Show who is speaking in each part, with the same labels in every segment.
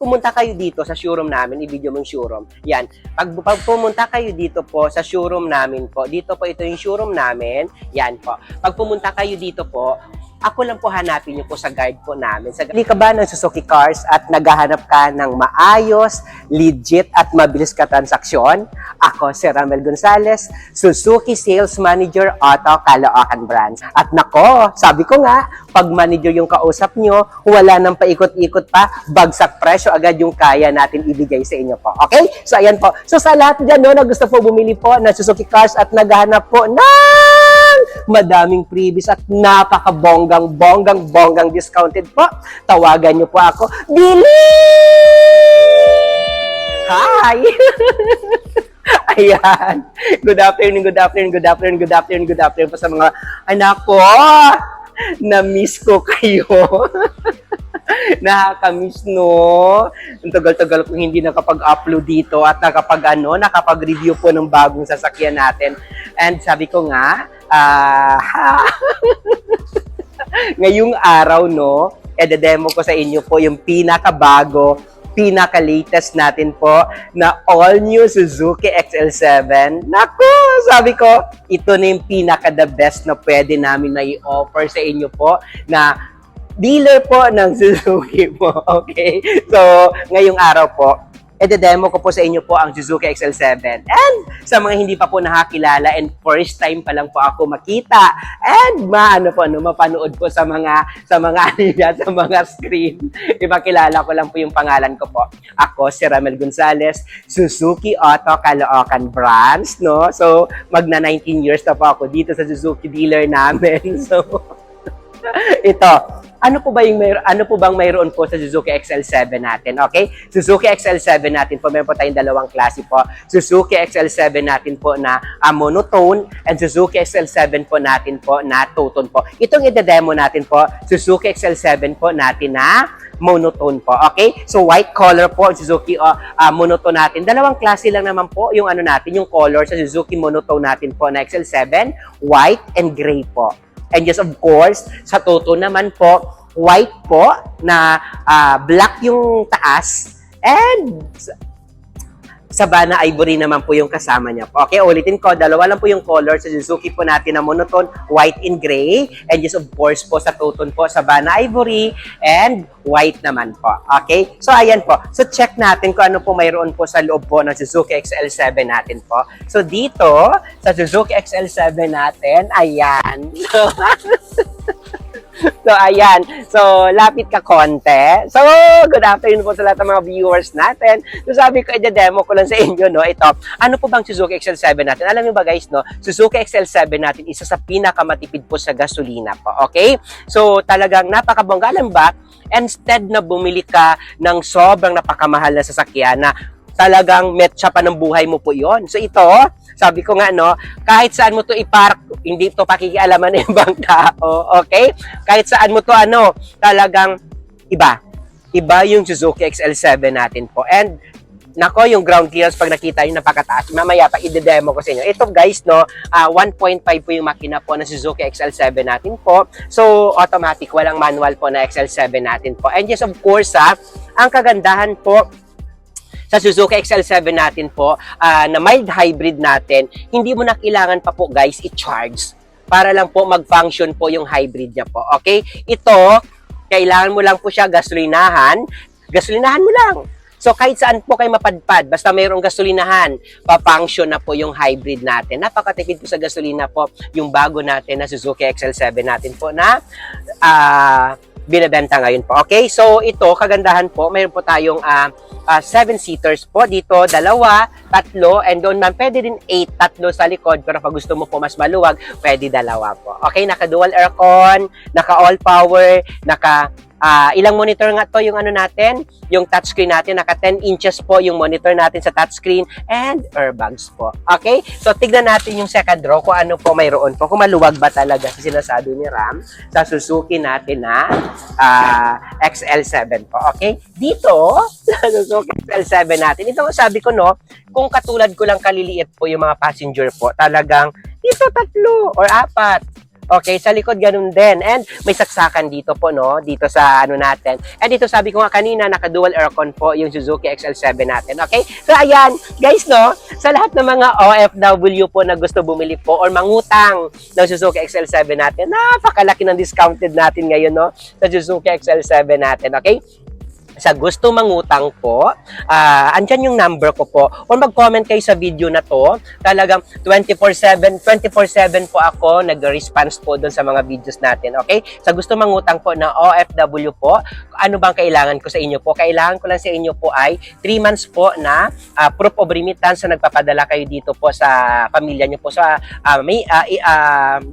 Speaker 1: pumunta kayo dito sa showroom namin, i-video mo yung showroom. Yan. Pag pumunta kayo dito po sa showroom namin po, dito po ito yung showroom namin. Yan po. Pag pumunta kayo dito po, ako lang po hanapin niyo po sa guide po namin. Hindi ka ba ng Suzuki Cars at naghahanap ka ng maayos, legit at mabilis ka transaksyon? Ako si Ramel Gonzalez, Suzuki Sales Manager Auto Caloocan Branch. At nako, sabi ko nga, pag manager yung kausap nyo, wala nang paikot-ikot pa, bagsak presyo agad yung kaya natin ibigay sa inyo po. Okay? So ayan po. So sa lahat dyan no, na gusto po bumili po ng Suzuki Cars at naghahanap po ng madaming freebies at napaka-bonggang discounted po, tawagan nyo po ako. Bili! Hi! Ayan. Good afternoon po sa mga anak ko. Na-miss ko kayo. Nakaka-miss, no? Ang tagal-tagal kong hindi nakapag-upload dito at nakapag-review po ng bagong sasakyan natin. And sabi ko nga, ngayong araw, no, demo ko sa inyo po yung pinakabago, pinaka-latest natin po na all-new Suzuki XL7. Naku, sabi ko, ito na yung pinaka-the best na pwede namin na i-offer sa inyo po na dealer po ng Suzuki po. Okay? So, ngayong araw po, demo ko po sa inyo po ang Suzuki XL7. And sa mga hindi pa po nakakilala and first time pa lang po ako makita and mapanood po sa mga screen. Ipakilala ko lang po yung pangalan ko po. Ako si Ramel Gonzalez, Suzuki Auto Caloocan Branch, no? So, magna 19 years na po ako dito sa Suzuki dealer namin. So, ito, ano po bang mayroon po sa Suzuki XL7 natin? Okay? Suzuki XL7 natin po, meron po tayong dalawang klase po. Suzuki XL7 natin po na monotone and Suzuki XL7 po natin po na two-tone po. Itong i-demo natin po, Suzuki XL7 po natin na monotone po. Okay? So, white color po, Suzuki monotone natin. Dalawang klase lang naman po yung yung color sa Suzuki monotone natin po na XL7, white and gray po. And yes, of course, sa Toto naman po, white po na black yung taas and Savannah Ivory naman po yung kasama niya po. Okay, ulitin ko, dalawa lang po yung color sa Suzuki po natin na monotone, white and gray. And yes, of course po, sa Toton po, Savannah Ivory and white naman po. Okay, so ayan po. So check natin kung ano po mayroon po sa loob po ng Suzuki XL7 natin po. So dito, sa Suzuki XL7 natin, ayan. So, ayan. So, lapit ka konti. So, good afternoon po sa lahat ng mga viewers natin. So, sabi ko, i-demo ko lang sa inyo, no? Ito, ano po bang Suzuki XL7 natin? Alam niyo ba, guys, no? Suzuki XL7 natin, isa sa pinakamatipid po sa gasolina po. Okay? So, talagang napakabongga. Alam ba, instead na bumili ka ng sobrang napakamahal na sasakyan na talagang metsa pa ng buhay mo po yon. So ito, sabi ko nga no, kahit saan mo to ipark, hindi to pakikialaman ng ibang tao, okay? Kahit saan mo to talagang iba. Iba yung Suzuki XL7 natin po. And nako, yung ground clearance pag nakita yung napakataas. Mamaya pa i-demo ko sa inyo. Ito guys, no, 1.5 po yung makina po na Suzuki XL7 natin po. So, automatic, walang manual po na XL7 natin po. And yes, of course, ang kagandahan po sa Suzuki XL7 natin po, na mild hybrid natin, hindi mo na kailangan pa po guys i-charge para lang po mag-function po yung hybrid niya po. Okay? Ito, kailangan mo lang po siya gasolinahan mo lang. So kahit saan po kayo mapadpad, basta mayroong gasolinahan, pa-function na po yung hybrid natin. Napakatipid po sa gasolina po yung bago natin na Suzuki XL7 natin po na binebenta ngayon po. Okay? So ito, kagandahan po, mayroon po tayong 7-seaters po dito, 2, 3, and doon man pwede din 8, 3 sa likod, pero pag gusto mo po mas maluwag, pwede 2 po. Okay, naka dual aircon, naka all power, naka ilang monitor nga to yung natin, yung touchscreen natin, naka 10 inches po yung monitor natin sa touchscreen and airbags po. Okay? So tignan natin yung second row kung ano po mayroon po, kung maluwag ba talaga sa sinasabi ni Ram sa Suzuki natin na XL7 po. Okay? Dito, sa Suzuki XL7 natin, ito sabi ko no, kung katulad ko lang kaliliit po yung mga passenger po, talagang dito 3 or 4 Okay, sa likod ganun din. And may saksakan dito po, no? Dito sa ano natin. And dito sabi ko nga kanina, naka-dual aircon po yung Suzuki XL7 natin. Okay? So ayan, guys, no? Sa lahat ng mga OFW po na gusto bumili po or mangutang ng Suzuki XL7 natin, napakalaki ng discounted natin ngayon, no? Sa Suzuki XL7 natin. Okay? Sa gusto mangutang po, andyan yung number ko po. Or mag-comment kayo sa video na to. Talagang 24/7 po ako nag-response po doon sa mga videos natin. Okay? Sa gusto mangutang po na OFW po, ano bang kailangan ko sa inyo po? Kailangan ko lang sa inyo po ay 3 months po na proof of remittance na nagpapadala kayo dito po sa pamilya nyo po. Sa,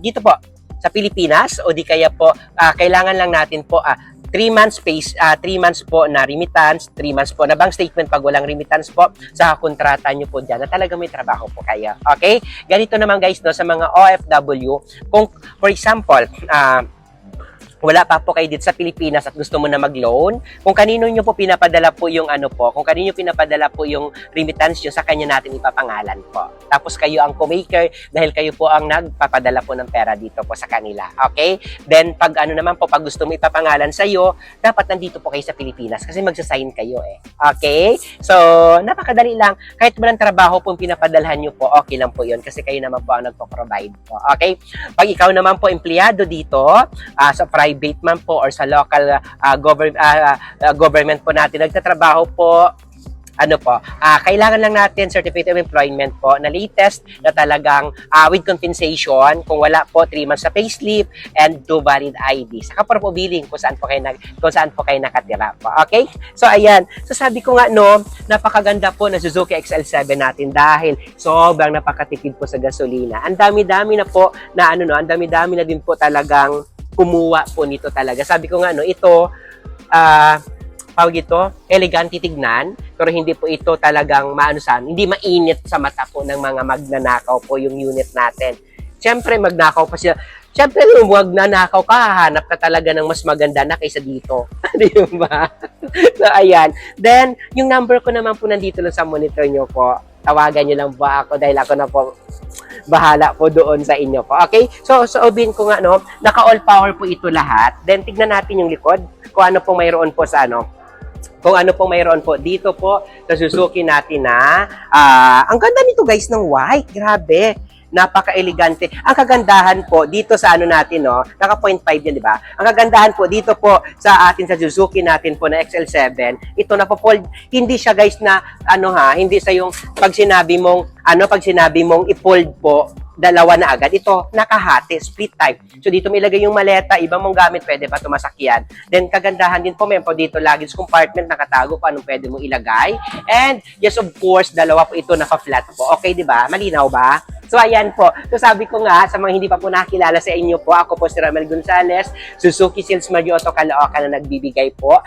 Speaker 1: dito po sa Pilipinas o di kaya po kailangan lang natin po 3 months space, 3 months po na remittance, 3 months po na bank statement pag walang remittance po sa kontrata nyo po dyan na talaga may trabaho po kayo. Okay? Ganito naman guys, no, sa mga OFW, kung for example, wala pa po kayo dito sa Pilipinas at gusto mo na mag-loan, kung kanino nyo po pinapadala po yung ano po, kung kanino pinapadala po yung remittance nyo, sa kanya natin ipapangalan po. Tapos kayo ang co-maker dahil kayo po ang nagpapadala po ng pera dito po sa kanila. Okay? Then, pag ano naman po, pag gusto mo ipapangalan sa'yo, dapat nandito po kayo sa Pilipinas kasi magsasign kayo eh. Okay? So, napakadali lang. Kahit walang trabaho po pinapadalhan nyo po, okay lang po yun kasi kayo naman po ang nagpo-provide po. Okay? Pag ikaw naman po empleyado dito, sa private man po or sa local government po natin nagtatrabaho po, ano po, kailangan lang natin certificate of employment po na latest na talagang with compensation kung wala po 3 months sa payslip and 2 valid ID. Saka proof of billing kung saan po kayo nakatira po. Okay? So ayan. So sabi ko nga no, napakaganda po na Suzuki XL7 natin dahil sobrang napakatipid po sa gasolina. Ang dami-dami na po na ano no, ang dami-dami na din po talagang kumuha po nito talaga. Sabi ko nga no, ito pawag ito, elegante tignan, pero hindi po ito talagang hindi mainit sa mata po ng mga magnanakaw po yung unit natin. Siyempre, magnakaw pa sila. Siyempre, kung magnanakaw ka, hahanap ka talaga ng mas maganda na kaysa dito. Di ba? So, ayan. Then, yung number ko naman po nandito lang sa monitor nyo po. Tawagan nyo lang po ako dahil ako na po bahala po doon sa inyo po. Okay? So, sabihin ko nga, no, naka-all power po ito lahat. Then, tignan natin yung likod kung ano pong mayroon po sa mayroon po dito po sa Suzuki natin na ang ganda nito guys ng white, grabe, napaka-elegante. Ang kagandahan po dito sa ano natin, no, naka 0.5 yan, di ba? Ang kagandahan po dito po sa atin sa Suzuki natin po na XL7, ito na po fold, hindi siya guys na hindi sa yung pag sinabi mong i-fold po dalawa na agad. Ito, nakahati, split type. So, dito may ilagay yung maleta, ibang mong gamit, pwede pa tumasakyan. Then, kagandahan din po, may po dito luggage compartment, nakatago kung anong pwede mong ilagay. And, yes, of course, dalawa po ito naka-flat po. Okay, di ba? Malinaw ba? So, ayan po. So, sabi ko nga, sa mga hindi pa po nakilala sa inyo po, ako po si Ramel Gonzalez, Suzuki Sales Marioto Caloocan na nagbibigay po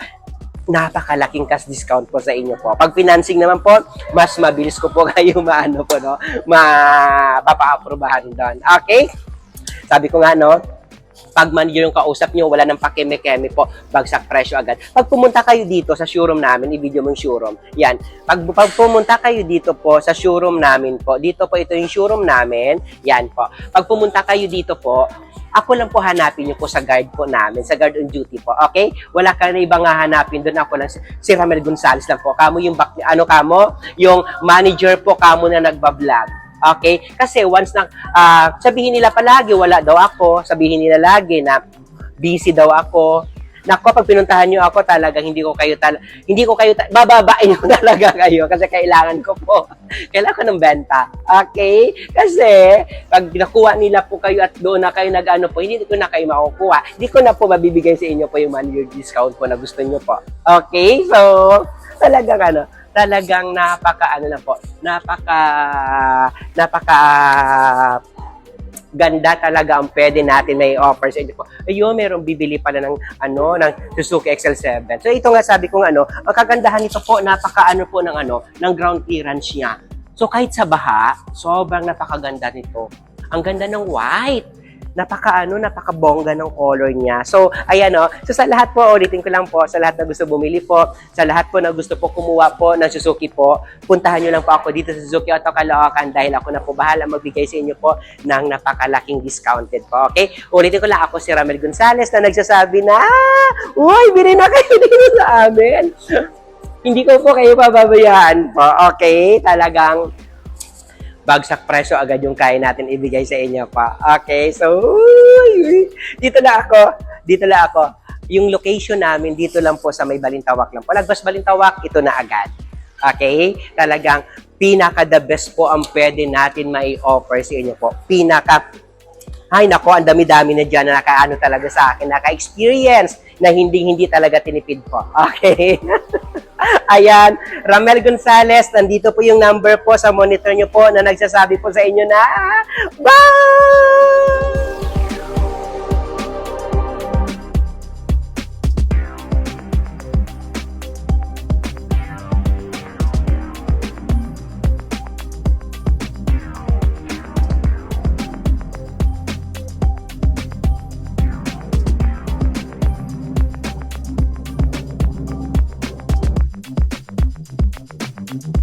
Speaker 1: napakalaking cash discount po sa inyo po. Pag financing naman po, mas mabilis ko po kayo mapapa-aprobahan doon. Okay? Sabi ko nga, no, pag manager yung kausap nyo, wala nang pakeme-keme po, bagsak presyo agad. Pag pumunta kayo dito sa showroom namin, i-video mo yung showroom. Yan. Pag pumunta kayo dito po sa showroom namin po, dito po ito yung showroom namin. Yan po. Pag pumunta kayo dito po, ako lang po hanapin nyo po sa guard po namin, sa guard on duty po, okay? Wala ka na ibang hahanapin doon, ako lang, si Ramel Gonzalez lang po. Kamo yung, yung manager po, kamo na nagbablog. Okay? Kasi once na, sabihin nila palagi, wala daw ako, sabihin nila lagi na busy daw ako. Nako, pag pinuntahan nyo ako, talagang hindi ko kayo bababain ko talaga kayo kasi kailangan ko ng benta. Okay? Kasi, pag nakuha nila po kayo at doon na kayo hindi ko na kayo makukuha. Hindi ko na po mabibigay sa inyo po yung manager discount po na gusto nyo po. Okay? So, talagang ganda talaga ang pwede natin may offer sa inyo po. Ayun, merong bibili pala ng Suzuki XL7. So ito nga sabi ko ang kagandahan nito po, ng ground clearance niya. So kahit sa baha, sobrang napakaganda nito. Ang ganda ng white. napakabongga ng color niya. So, ayan o. So, sa lahat po, ulitin ko lang po, sa lahat na gusto bumili po, sa lahat po na gusto po kumuha po ng Suzuki po, puntahan nyo lang po ako dito sa Suzuki Auto Caloocan dahil ako na po bahala magbigay sa inyo po ng napakalaking discounted po. Okay? Ulitin ko lang, ako si Ramel Gonzales na nagsasabi na, uy, bili na kayo dito sa amin. Hindi ko po kayo pababayaan po. Okay? Talagang bagsak presyo agad yung kaya natin ibigay sa inyo pa. Okay, so, dito na ako. Yung location namin, dito lang po sa may Balintawak lang po. Lagpas Balintawak, ito na agad. Okay? Talagang pinaka-the best po ang pwede natin mai-offer sa inyo po. Ay nako, ang dami-dami na dyan na nakaano talaga sa akin, naka-experience na hindi talaga tinipid po. Okay? Ayan, Ramel Gonzales, nandito po yung number po sa monitor nyo po na nagsasabi po sa inyo na, bye!
Speaker 2: Thank you.